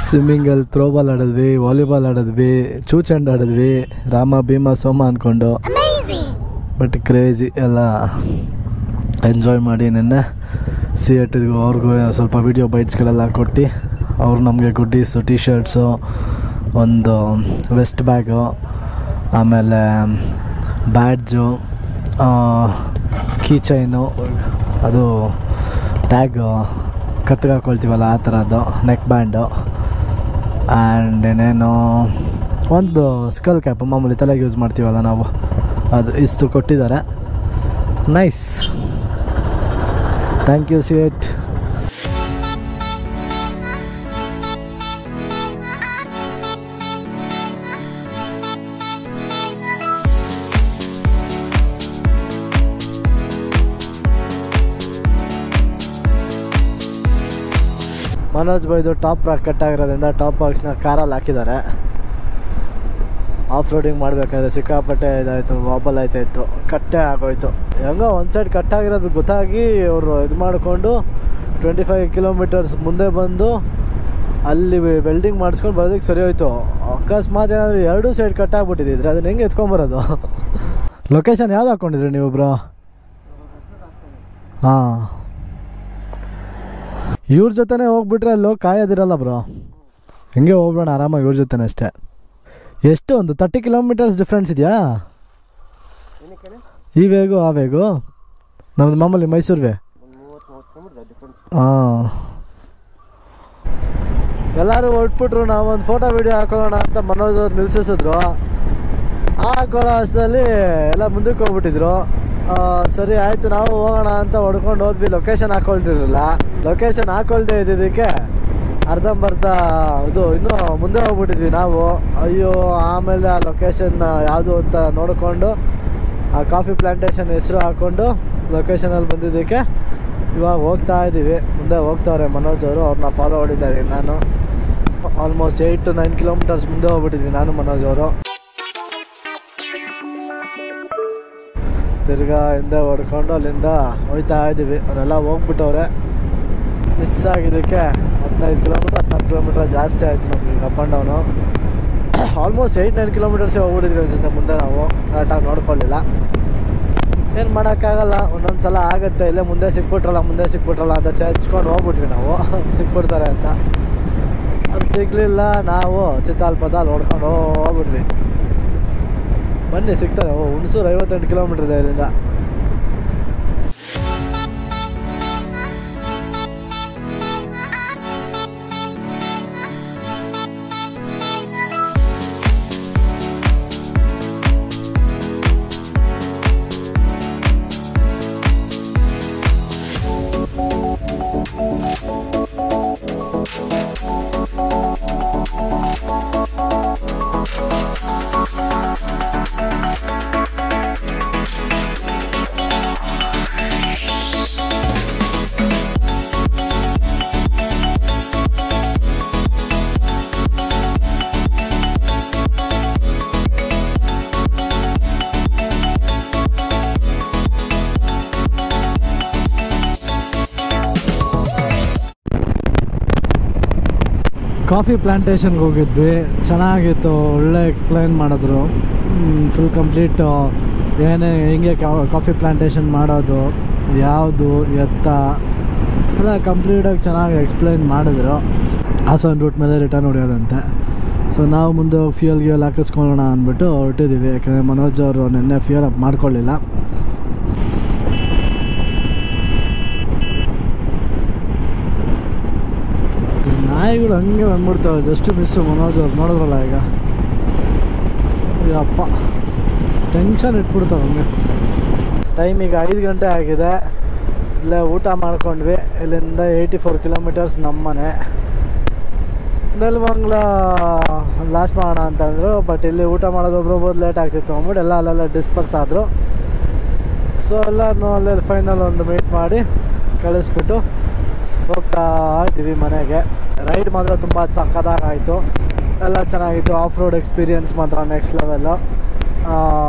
ಸ್ವಿಮ್ಮಿಂಗಲ್ಲಿ ಥ್ರೋಬಾಲ್ ಆಡಿದ್ವಿ, ವಾಲಿಬಾಲ್ ಆಡಿದ್ವಿ, ಚೂಚಂಡ್ ಆಡಿದ್ವಿ, ರಾಮ ಭೀಮ ಸೋಮ ಅಂದ್ಕೊಂಡು. ಬಟ್ ಕ್ರೇಜಿ ಎಲ್ಲ ಎಂಜಾಯ್ ಮಾಡಿ ನಿನ್ನೆ C8 ಅವ್ರಿಗೂ ಸ್ವಲ್ಪ ವೀಡಿಯೋ ಬೈಟ್ಸ್ಗಳೆಲ್ಲ ಕೊಟ್ಟು ಅವ್ರು ನಮಗೆ ಗುಡ್ಡೀಸು, ಟೀ ಶರ್ಟ್ಸು, ಒಂದು ವೆಸ್ಟ್ ಬ್ಯಾಗು, ಆಮೇಲೆ ಬ್ಯಾಡ್ಜು, ಕೀ ಚೈನು, ಅದು ಟ್ಯಾಗು ಕತ್ತಿಗೆ ಹಾಕ್ಕೊಳ್ತೀವಲ್ಲ ಆ ಥರದ್ದು, ನೆಕ್ ಬ್ಯಾಂಡು, ಆ್ಯಂಡ್ ಏನೇನೋ ಒಂದು ಸ್ಕಲ್ ಕ್ಯಾಪ್ ಮಾಮೂಲಿ ತಲೆಗೆ ಯೂಸ್ ಮಾಡ್ತೀವಲ್ಲ ನಾವು, ಅದು ಇಷ್ಟು ಕೊಟ್ಟಿದ್ದಾರೆ. Nice, thank you C8. Manoj ಬೈದು ಟಾಪ್ ರಾಕ್ ಕಟ್ಟಾಗಿರೋದ್ರಿಂದ ಟಾಪ್ ಬಾಕ್ಸ್ನ ಕಾರಲ್ಲಿ ಹಾಕಿದ್ದಾರೆ. ಆಫ್ ರೋಡಿಂಗ್ ಮಾಡಬೇಕಾದ್ರೆ ಸಿಕ್ಕಾಪಟ್ಟೆ ಇದಾಯಿತು, ವಾಬಲ್ ಆಯ್ತಾಯಿತ್ತು, ಕಟ್ಟೆ ಆಗೋಯ್ತು. ಹೆಂಗೋ ಒಂದು ಸೈಡ್ ಕಟ್ಟಾಗಿರೋದು ಗೊತ್ತಾಗಿ ಅವರು ಇದು ಮಾಡಿಕೊಂಡು 25 ಕಿಲೋಮೀಟರ್ಸ್ ಮುಂದೆ ಬಂದು ಅಲ್ಲಿ ವೆಲ್ಡಿಂಗ್ ಮಾಡಿಸ್ಕೊಂಡು ಬರೋದಕ್ಕೆ ಸರಿ ಹೋಯ್ತು. ಅಕಸ್ಮಾತ್ ಏನಾದರೂ ಎರಡೂ ಸೈಡ್ ಕಟ್ಟಾಗ್ಬಿಟ್ಟಿದ್ದಿದ್ರೆ ಅದನ್ನ ಹೆಂಗೆ ಎತ್ಕೊಂಬರೋದು? ಲೊಕೇಶನ್ ಯಾವ್ದು ಹಾಕ್ಕೊಂಡಿದ್ರಿ ನೀವು ಬ್ರೋ? ಹಾಂ, ಇವ್ರ ಜೊತೆನೇ ಹೋಗ್ಬಿಟ್ರೆ ಅಲ್ಲೋ ಕಾಯೋದಿರಲ್ಲ ಬ್ರೋ. ಹಿಂಗೆ ಹೋಗ್ಬೇಡ ಆರಾಮಾಗಿ ಇವ್ರ ಜೊತೆನೇ ಅಷ್ಟೇ. ಎಷ್ಟು ಒಂದು 30 ಕಿಲೋಮೀಟರ್ಸ್ ಡಿಫ್ರೆನ್ಸ್ ಇದೆಯಾ ಈ ವೇಗು ಆ ವೇಗು? ನಮ್ಮದು ಮಾಮೂಲಿ ಮೈಸೂರು ವೇ. ಹಾಂ, ಎಲ್ಲರೂ ಹೊರಟ್ಬಿಟ್ರು. ನಾವು ಒಂದು ಫೋಟೋ ವೀಡಿಯೋ ಹಾಕೊಳ್ಳೋಣ ಅಂತ ಮನೋಜ್ ಅವ್ರು ನಿಲ್ಸಿಸಿದ್ರು. ಹಾಕೊಳ್ಳೋ ಅಷ್ಟರಲ್ಲಿ ಎಲ್ಲ ಮುಂದಕ್ಕೆ ಹೋಗ್ಬಿಟ್ಟಿದ್ರು. ಸರಿ ಆಯಿತು, ನಾವು ಹೋಗೋಣ ಅಂತ ಹೊಡ್ಕೊಂಡು ಹೋದ್ವಿ. ಲೊಕೇಶನ್ ಹಾಕೊಳ್ತಿರಲಿಲ್ಲ. ಲೊಕೇಶನ್ ಹಾಕೊಳ್ದೇ ಇದ್ದಿದ್ದಕ್ಕೆ ಅರ್ಧಂಬರ್ಧ ಇದು ಇನ್ನೂ ಮುಂದೆ ಹೋಗ್ಬಿಟ್ಟಿದ್ವಿ ನಾವು. ಅಯ್ಯೋ, ಆಮೇಲೆ ಆ ಲೊಕೇಶನ್ ಯಾವುದು ಅಂತ ನೋಡಿಕೊಂಡು ಆ ಕಾಫಿ ಪ್ಲ್ಯಾಂಟೇಷನ್ ಹೆಸರು ಹಾಕ್ಕೊಂಡು ಲೊಕೇಶನಲ್ಲಿ ಬಂದಿದ್ದಕ್ಕೆ ಇವಾಗ ಹೋಗ್ತಾ ಇದ್ದೀವಿ. ಮುಂದೆ ಹೋಗ್ತಾವ್ರೆ ಮನೋಜ್ ಅವರು, ಅವ್ರನ್ನ ಫಾಲೋ ಹೊಡಿತಾ ಇದ್ದೀನಿ ನಾನು. ಆಲ್ಮೋಸ್ಟ್ 8 to 9 ಕಿಲೋಮೀಟರ್ಸ್ ಮುಂದೆ ಹೋಗ್ಬಿಟ್ಟಿದ್ವಿ ನಾನು ಮನೋಜ್ ಅವರು. ತಿರ್ಗಾ ಹಿಂದೆ ಹೊಡ್ಕೊಂಡು ಅಲ್ಲಿಂದ ಹೋಗ್ತಾ ಇದ್ದೀವಿ. ಅವರೆಲ್ಲ ಹೋಗ್ಬಿಟ್ಟವ್ರೆ. ಮಿಸ್ ಆಗಿದ್ದಕ್ಕೆ 15 ಕಿಲೋಮೀಟ್ರ್ 16 ಕಿಲೋಮೀಟ್ರ್ ಜಾಸ್ತಿ ಆಯಿತು ನಮಗೆ ಅಪ್ ಆ್ಯಂಡ್ ಡೌನು. ಆಲ್ಮೋಸ್ಟ್ 8-9 ಕಿಲೋಮೀಟರ್ಸೇ ಹೋಗ್ಬಿಟ್ಟಿದ್ವಿ ಅನ್ಸುತ್ತೆ. ಮುಂದೆ ನಾವು ಕರೆಕ್ಟಾಗಿ ನೋಡ್ಕೊಳ್ಳಿಲ್ಲ. ಏನು ಮಾಡೋಕ್ಕಾಗಲ್ಲ, ಒಂದೊಂದು ಸಲ ಆಗುತ್ತೆ. ಇಲ್ಲೇ ಮುಂದೆ ಸಿಕ್ಬಿಟ್ರಲ್ಲ ಅಂತ ಹಚ್ಕೊಂಡು ಹೋಗ್ಬಿಟ್ವಿ ನಾವು. ಸಿಕ್ಬಿಡ್ತಾರೆ ಅಂತ ಅದು ಸಿಗಲಿಲ್ಲ. ನಾವು ಚಿತ್ತಾಲ್ ಪತಾಲ್ ಹೊಡ್ಕೊಂಡು ಹೋಗ್ಬಿಟ್ವಿ. ಬನ್ನಿ ಸಿಗ್ತಾರೆ. ಹುಣಸೂರು 58 ಕಿಲೋಮೀಟ್ರ್ ಇದೆ ಇಲ್ಲಿಂದ. ಕಾಫಿ ಪ್ಲಾಂಟೇಶನ್ಗೆ ಹೋಗಿದ್ವಿ, ಚೆನ್ನಾಗಿತ್ತು, ಒಳ್ಳೆ ಎಕ್ಸ್ಪ್ಲೈನ್ ಮಾಡಿದ್ರು. ಫುಲ್ ಕಂಪ್ಲೀಟ್ ಏನೇ ಹೆಂಗೆ ಕಾಫಿ ಪ್ಲಾಂಟೇಶನ್ ಮಾಡೋದು, ಯಾವುದು ಎತ್ತ ಎಲ್ಲ ಕಂಪ್ಲೀಟಾಗಿ ಚೆನ್ನಾಗಿ ಎಕ್ಸ್ಪ್ಲೈನ್ ಮಾಡಿದ್ರು. ಹಾಸನ ರೂಟ್ ಮೇಲೆ ರಿಟರ್ನ್ ಹೊಡೆಯೋದಂತೆ. ಸೊ ನಾವು ಮುಂದೆ ಫ್ಯೂಯಲ್ ಹಾಕಿಸ್ಕೊಳ್ಳೋಣ ಅಂದ್ಬಿಟ್ಟು ಹೊರಟಿದ್ದೀವಿ. ಯಾಕಂದರೆ ಮನೋಜ್ ಅವರು ನಿನ್ನೆ ಫ್ಯೂಯಲ್ ಅಪ್ ಮಾಡ್ಕೊಳ್ಳಿಲ್ಲ. ನಾಯಿಗಳು ಹಂಗೆ ಬಂದ್ಬಿಡ್ತಾವೆ, ಜಸ್ಟ್ ಮಿಸ್ಸು ಮನೋಜ್ ಅವ್ರು ನೋಡಿದ್ರಲ್ಲ ಈಗ. ಅಪ್ಪ ಟೆನ್ಷನ್ ಇಟ್ಬಿಡ್ತಾವೆ ಹಂಗೆ. ಟೈಮ್ ಈಗ 5 ಗಂಟೆ ಆಗಿದೆ. ಇಲ್ಲೇ ಊಟ ಮಾಡ್ಕೊಂಡ್ವಿ. ಇಲ್ಲಿಂದ 84 ಕಿಲೋಮೀಟರ್ಸ್ ನಮ್ಮ ಮನೆ. ನೆಲಮಂಗ್ಲ ಲಾಸ್ಟ್ ಮಾಡೋಣ ಅಂತಂದರು, ಬಟ್ ಇಲ್ಲಿ ಊಟ ಮಾಡೋದು ಒಬ್ರೊಬ್ಬರು ಲೇಟ್ ಆಗ್ತಿತ್ತು ಅಂದ್ಬಿಟ್ಟು ಎಲ್ಲ ಅಲ್ಲೆಲ್ಲ ಡಿಸ್ಪರ್ಸ್ ಆದರು. ಸೊ ಎಲ್ಲರೂ ಅಲ್ಲೇ ಫೈನಲ್ ಒಂದು ಮೀಟ್ ಮಾಡಿ ಕಳಿಸ್ಬಿಟ್ಟು ಹೋಗ್ತಾ ಇದ್ದೀವಿ ಮನೆಗೆ. ರೈಡ್ ಮಾತ್ರ ತುಂಬ ಸಕ್ಕತ್ತಾಗಾಯಿತು, ಎಲ್ಲ ಚೆನ್ನಾಗಿತ್ತು. ಆಫ್ ರೋಡ್ ಎಕ್ಸ್ಪೀರಿಯನ್ಸ್ ಮಾತ್ರ ನೆಕ್ಸ್ಟ್ ಲೆವೆಲ್ಲು.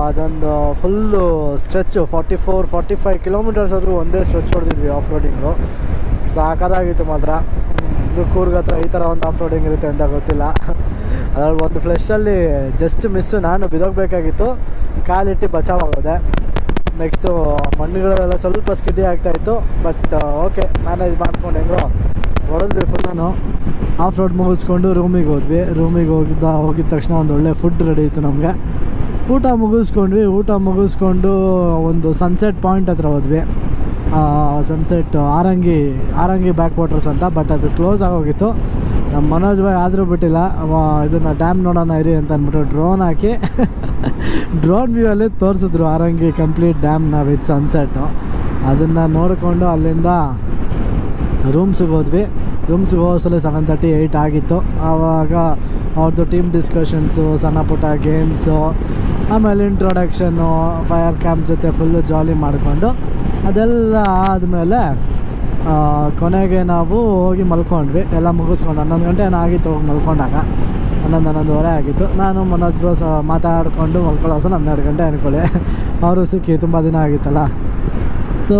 ಅದೊಂದು ಫುಲ್ಲು ಸ್ಟ್ರೆಚ್ಚು 44-45 ಕಿಲೋಮೀಟರ್ಸ್ ಆದರೂ ಒಂದೇ ಸ್ಟ್ರೆಚ್ ಹೊಡೆದಿದ್ವಿ ಆಫ್ ರೋಡಿಂಗು. ಸಾಕಾಗಿತ್ತು ಮಾತ್ರ. ಇದು ಕೂರ್ಗ್ ಹತ್ರ ಈ ಥರ ಒಂದು ಆಫ್ ರೋಡಿಂಗ್ ಇರುತ್ತೆ ಅಂತ ಗೊತ್ತಿಲ್ಲ. ಅದ್ರಲ್ಲಿ ಒಂದು ಫ್ಲೆಶಲ್ಲಿ ಜಸ್ಟ್ ಮಿಸ್ಸು, ನಾನು ಬಿದೋಗಬೇಕಾಗಿತ್ತು, ಕಾಲಿಟ್ಟು ಬಚಾವಾಗೋದೆ. ನೆಕ್ಸ್ಟು ಮಣ್ಣುಗಳೆಲ್ಲ ಸ್ವಲ್ಪ ಸ್ಕಿಡ್ಡಿ ಆಗ್ತಾಯಿತ್ತು, ಬಟ್ ಓಕೆ ಮ್ಯಾನೇಜ್ ಮಾಡ್ಕೊಂಡು ಹೆಂಗೋ ಹೊಡೆದ್ವಿ ಫುಲ್ಲು. ಆಫ್ ರೋಡ್ ಮುಗಿಸ್ಕೊಂಡು ರೂಮಿಗೆ ಹೋದ್ವಿ. ರೂಮಿಗೆ ಹೋಗಿದ ತಕ್ಷಣ ಒಂದು ಒಳ್ಳೆ ಫುಡ್ ರೆಡಿ ಇತ್ತು ನಮಗೆ. ಊಟ ಮುಗಿಸ್ಕೊಂಡು ಒಂದು ಸನ್ಸೆಟ್ ಪಾಯಿಂಟ್ ಹತ್ರ ಹೋದ್ವಿ. ಸನ್ಸೆಟ್ ಆರಂಗಿ ಬ್ಯಾಕ್ ವಾಟರ್ಸ್ ಅಂತ, ಬಟ್ ಅದು ಕ್ಲೋಸ್ ಆಗೋಗಿತ್ತು. ನಮ್ಮ ಮನೋಜ್ ಭಾಯ್ ಆದರೂ ಬಿಟ್ಟಿಲ್ಲ, ಇದನ್ನು ಡ್ಯಾಮ್ ನೋಡೋಣ ಇರಿ ಅಂತ ಅಂದ್ಬಿಟ್ಟು ಡ್ರೋನ್ ಹಾಕಿ ಡ್ರೋನ್ ವ್ಯೂ ಅಲ್ಲಿ ತೋರಿಸಿದ್ರು ಆರಂಗಿ ಕಂಪ್ಲೀಟ್ ಡ್ಯಾಮ್ನ ವಿತ್ ಸನ್ಸೆಟ್ಟು. ಅದನ್ನು ನೋಡಿಕೊಂಡು ಅಲ್ಲಿಂದ ರೂಮ್ಸಿಗೆ ಹೋದ್ವಿ. ರೂಮ್ಸಿಗೆ ಹೋಗೋಸಲ 7:30-8 ಆಗಿತ್ತು. ಆವಾಗ ಅವ್ರದ್ದು ಟೀಮ್ ಡಿಸ್ಕಷನ್ಸು, ಸಣ್ಣ ಪುಟ್ಟ ಗೇಮ್ಸು, ಆಮೇಲೆ ಇಂಟ್ರೊಡಕ್ಷನ್ನು, ಫೈರ್ ಕ್ಯಾಂಪ್ ಜೊತೆ ಫುಲ್ಲು ಜಾಲಿ ಮಾಡಿಕೊಂಡು ಅದೆಲ್ಲ ಆದಮೇಲೆ ಕೊನೆಗೆ ನಾವು ಹೋಗಿ ಮಲ್ಕೊಂಡ್ವಿ. ಎಲ್ಲ ಮುಗಿಸ್ಕೊಂಡು 11 ಗಂಟೆ ಆಗಿತ್ತು ಹೋಗಿ ಮಲ್ಕೊಂಡಾಗ. 11-11:15 ಆಗಿತ್ತು. ನಾನು ಮನೋಜ್ ಬ್ರೋ ಮಾತಾಡಿಕೊಂಡು ಮಲ್ಕೊಳ್ಳೋ 12 ಗಂಟೆ ಅಂದ್ಕೊಳ್ಳಿ. ಅವರು ಸಿಕ್ಕಿ ತುಂಬ ದಿನ ಆಗಿತ್ತಲ್ಲ. ಸೊ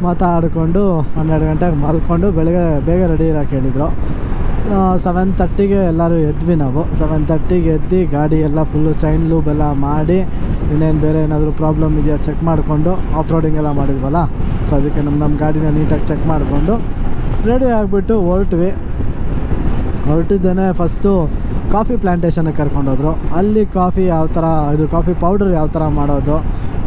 ಮಾತಾಡಿಕೊಂಡು 12 ಗಂಟೆಗೆ ಮಲ್ಕೊಂಡು ಬೆಳಗ್ಗೆ ಬೇಗ ರೆಡಿ ಇರೋಕ್ಕೆ ಹೇಳಿದರು. 7:30ಗೆ ಎಲ್ಲರೂ ಎದ್ವಿ ನಾವು. 7:30ಗೆ ಎದ್ದು ಗಾಡಿ ಎಲ್ಲ ಫುಲ್ಲು ಚೈನ್ ಲೂಬ್ ಎಲ್ಲ ಮಾಡಿ, ಇನ್ನೇನು ಬೇರೆ ಏನಾದರೂ ಪ್ರಾಬ್ಲಮ್ ಇದೆಯಾ ಚೆಕ್ ಮಾಡಿಕೊಂಡು, ಆಫ್ ರೋಡಿಂಗ್ ಎಲ್ಲ ಮಾಡಿದ್ವಲ್ಲ, ಸೊ ಅದಕ್ಕೆ ನಮ್ಮ ಗಾಡಿನ ನೀಟಾಗಿ ಚೆಕ್ ಮಾಡಿಕೊಂಡು ರೆಡಿ ಆಗಿಬಿಟ್ಟು ಹೊರಟಿದ್ದೇನೆ. ಫಸ್ಟು ಕಾಫಿ ಪ್ಲ್ಯಾಂಟೇಷನ್ಗೆ ಕರ್ಕೊಂಡೋದ್ರು. ಅಲ್ಲಿ ಕಾಫಿ ಯಾವ ಥರ, ಇದು ಕಾಫಿ ಪೌಡರ್ ಯಾವ ಥರ ಮಾಡೋದು,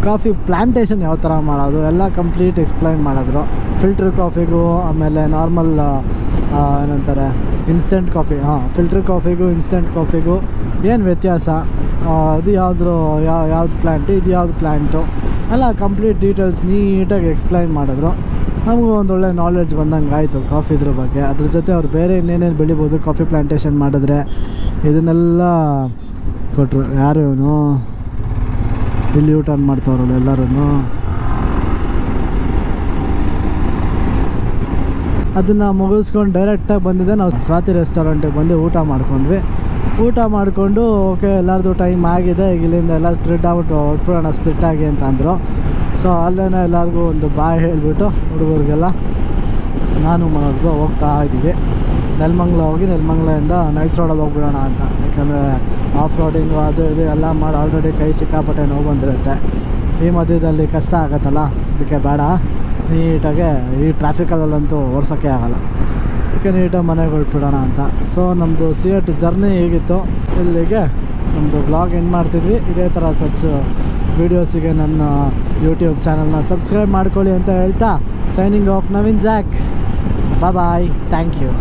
ಕಾಫಿ ಪ್ಲ್ಯಾಂಟೇಷನ್ ಯಾವ ಥರ ಮಾಡೋದು ಎಲ್ಲ ಕಂಪ್ಲೀಟ್ ಎಕ್ಸ್ಪ್ಲೈನ್ ಮಾಡಿದ್ರು. ಫಿಲ್ಟ್ರ್ ಕಾಫಿಗೂ ಆಮೇಲೆ ನಾರ್ಮಲ್ ಏನಂತಾರೆ ಇನ್ಸ್ಟೆಂಟ್ ಕಾಫಿ, ಫಿಲ್ಟ್ರ್ ಕಾಫಿಗೂ ಇನ್ಸ್ಟೆಂಟ್ ಕಾಫಿಗೂ ಏನು ವ್ಯತ್ಯಾಸ, ಇದು ಯಾವ್ದು ಪ್ಲ್ಯಾಂಟು, ಇದು ಯಾವ್ದು ಪ್ಲ್ಯಾಂಟು ಎಲ್ಲ ಕಂಪ್ಲೀಟ್ ಡೀಟೇಲ್ಸ್ ನೀಟಾಗಿ ಎಕ್ಸ್ಪ್ಲೈನ್ ಮಾಡಿದ್ರು. ನಮಗೂ ಒಂದೊಳ್ಳೆ ನಾಲೆಡ್ಜ್ ಬಂದಂಗೆ ಆಯಿತು ಕಾಫಿದ್ರ ಬಗ್ಗೆ. ಅದ್ರ ಜೊತೆ ಅವ್ರು ಬೇರೆ ಇನ್ನೇನೇನು ಬೆಳಿಬೋದು ಕಾಫಿ ಪ್ಲ್ಯಾಂಟೇಷನ್ ಮಾಡಿದ್ರೆ ಇದನ್ನೆಲ್ಲ ಕೊಟ್ಟರು. ಯಾರು ಇವನು ಇಲ್ಲಿ ಊಟ ಮಾಡ್ತಾವ್ರಲ್ಲ ಎಲ್ಲರೂ. ಅದನ್ನು ಮುಗಿಸ್ಕೊಂಡು ಡೈರೆಕ್ಟಾಗಿ ಬಂದಿದ್ದೆ ನಾವು ಸ್ವಾತಿ ರೆಸ್ಟೋರೆಂಟಿಗೆ ಬಂದು ಊಟ ಮಾಡ್ಕೊಂಡ್ವಿ. ಊಟ ಮಾಡಿಕೊಂಡು ಓಕೆ ಎಲ್ಲರದು ಟೈಮ್ ಆಗಿದೆ, ಈಗ ಇಲ್ಲಿಂದ ಎಲ್ಲ ಸ್ಪ್ಲಿಟ್ ಆಗ್ಬಿಟ್ಟು ಹೊರಟೋಣ ಸ್ಪ್ಲಿಟ್ ಆಗಿ ಅಂತ ಅಂದರು. ಸೊ ಅಲ್ಲೇ ಎಲ್ಲರಿಗೂ ಒಂದು ಬಾಯ್ ಹೇಳಿಬಿಟ್ಟು ಹುಡುಗರಿಗೆಲ್ಲ ನಾನು ಮನೋಜ್ಗೂ ಹೋಗ್ತಾ ಇದ್ದೀವಿ. ನೆಲಮಂಗ್ಲ ಹೋಗಿ ನೆಲಮಂಗ್ಲಿಂದ ನೈಸ್ ರೋಡಲ್ಲಿ ಹೋಗ್ಬಿಡೋಣ ಅಂತ. ಯಾಕಂದರೆ ಆಫ್ ರೋಡಿಂಗು ಅದು ಇದು ಎಲ್ಲ ಮಾಡಿ ಆಲ್ರೆಡಿ ಕೈ ಸಿಕ್ಕಾಪಟ್ಟೆ ನೋವು ಬಂದಿರುತ್ತೆ. ಈ ಮಧ್ಯದಲ್ಲಿ ಕಷ್ಟ ಆಗುತ್ತಲ್ಲ, ಅದಕ್ಕೆ ಬೇಡ, ನೀಟಾಗೆ ಈ ಟ್ರಾಫಿಕಲ್ಲಂತೂ ಓಡಿಸೋಕ್ಕೆ ಆಗೋಲ್ಲ, ಅದಕ್ಕೆ ನೀಟಾಗಿ ಮನೆಗೆ ಹೊರಟ್ಬಿಡೋಣ ಅಂತ. ಸೊ ನಮ್ಮದು ಸಿಯಟ್ ಜರ್ನಿ ಹೇಗಿತ್ತು ಇಲ್ಲಿಗೆ ನಮ್ಮದು ಬ್ಲಾಗ್ ಎಂಡ್ ಮಾಡ್ತಿದ್ವಿ. ಇದೇ ಥರ ಸಚ್ ವೀಡಿಯೋಸಿಗೆ ನನ್ನ ಯೂಟ್ಯೂಬ್ ಚಾನಲ್ನ ಸಬ್ಸ್ಕ್ರೈಬ್ ಮಾಡ್ಕೊಳ್ಳಿ ಅಂತ ಹೇಳ್ತಾ signing off Naveen Jack. Bye, thank you.